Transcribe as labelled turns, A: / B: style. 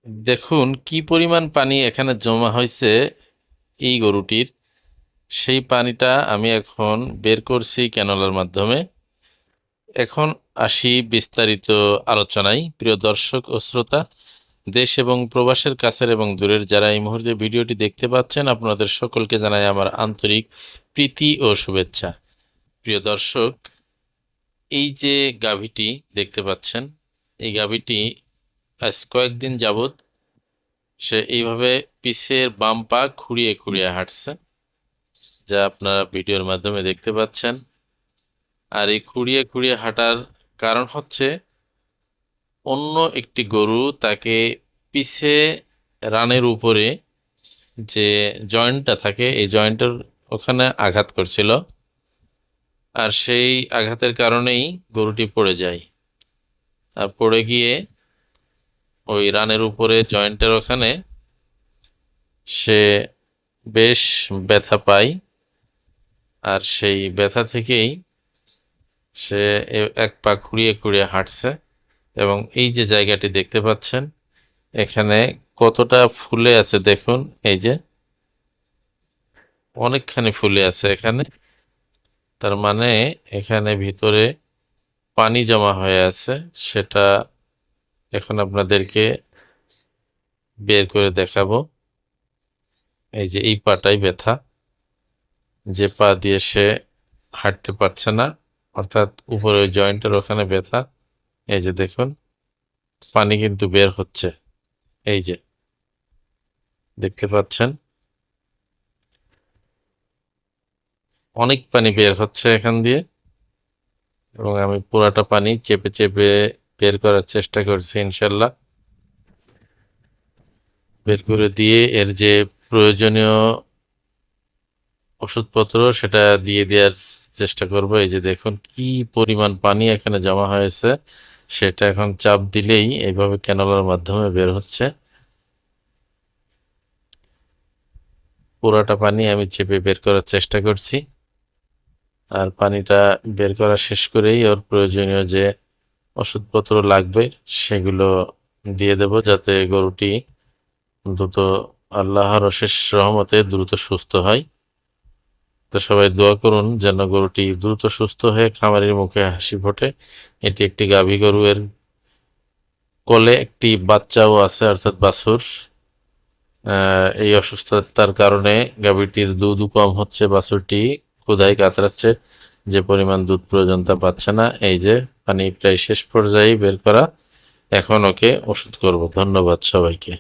A: দেখুন কি পরিমাণ পানি এখানে জমা হয়েছে এই গরুটির। সেই পানিটা আমি এখন বের করছি ক্যানোলার মাধ্যমে। এখন আসি বিস্তারিত আলোচনায়। প্রিয় দর্শক ও শ্রোতা, দেশ এবং প্রবাসের কাছের এবং দূরের যারা এই মুহূর্তে ভিডিওটি দেখতে পাচ্ছেন, আপনাদের সকলকে জানাই আমার আন্তরিক প্রীতি ও শুভেচ্ছা। প্রিয় দর্শক, এই যে গাভীটি দেখতে পাচ্ছেন, এই গাভীটি আজ কয়েকদিন যাবৎ সে এইভাবে পিছের বাম পা খুঁড়িয়ে খুঁড়িয়ে হাঁটছে, যা আপনারা ভিডিওর মাধ্যমে দেখতে পাচ্ছেন। আর এই খুঁড়িয়ে খুঁড়িয়ে হাঁটার কারণ হচ্ছে অন্য একটি গরু তাকে পিছে রানের উপরে যে জয়েন্টটা থাকে, এই জয়েন্টের ওখানে আঘাত করছিল। আর সেই আঘাতের কারণেই গরুটি পড়ে যায়। আর পড়ে গিয়ে ওই রানের উপরে জয়েন্টের ওখানে সে বেশ ব্যথা পায়। আর সেই ব্যথা থেকেই সে এক পা খুঁড়িয়ে খুঁড়িয়ে হাঁটছে। এবং এই যে জায়গাটি দেখতে পাচ্ছেন, এখানে কতটা ফুলে আছে দেখুন। এই যে অনেকখানি ফুলে আছে এখানে, তার মানে এখানে ভিতরে পানি জমা হয়ে আছে। সেটা এখন আপনাদেরকে বের করে দেখাবো। এই যে এই পাটাই ব্যথা, যে পা দিয়ে সে হাঁটতে পারছে না, অর্থাৎ উপরে জয়েন্টের ওখানে ব্যথা। এই যে দেখুন, পানি কিন্তু বের হচ্ছে। এই যে দেখতে পাচ্ছেন, অনেক পানি বের হচ্ছে এখান দিয়ে। এবং আমি পুরাটা পানি চেপে চেপে বের করার চেষ্টা করছি। ইনশাল্লাহ বের করে দিয়ে এর যে প্রয়োজনীয় ওষুধপত্র সেটা দিয়ে দেওয়ার চেষ্টা করব। এই যে দেখুন কি পরিমাণ পানি এখানে জমা হয়েছে, সেটা এখন চাপ দিলেই এইভাবে ক্যানোলার মাধ্যমে বের হচ্ছে। পুরাটা পানি আমি চেপে বের করার চেষ্টা করছি। আর পানিটা বের করা শেষ করেই ওর প্রয়োজনীয় যে ওষুধপত্র লাগবে সেগুলো দিয়ে দেব, যাতে গরুটি দ্রুত, আল্লাহর অশেষ রহমতে দ্রুত সুস্থ হয়। তো সবাই দোয়া করুন যেন গরুটি দ্রুত সুস্থ হয়ে খামারির মুখে হাসি ফোটে। এটি একটি গাভী গরু, এর কোলে একটি বাচ্চাও আছে, অর্থাৎ বাছুর। এই অসুস্থতার কারণে গাভীটির দুধও কম হচ্ছে, বাছুরটি ক্ষুধায় কাতরাচ্ছে, যে পরিমাণ দুধ প্রয়োজন তা পাচ্ছে না। এই যে পানি প্রায় শেষ পর্যায়ে বের করা, এখন ওকে ওষুধ করব। ধন্যবাদ সবাইকে।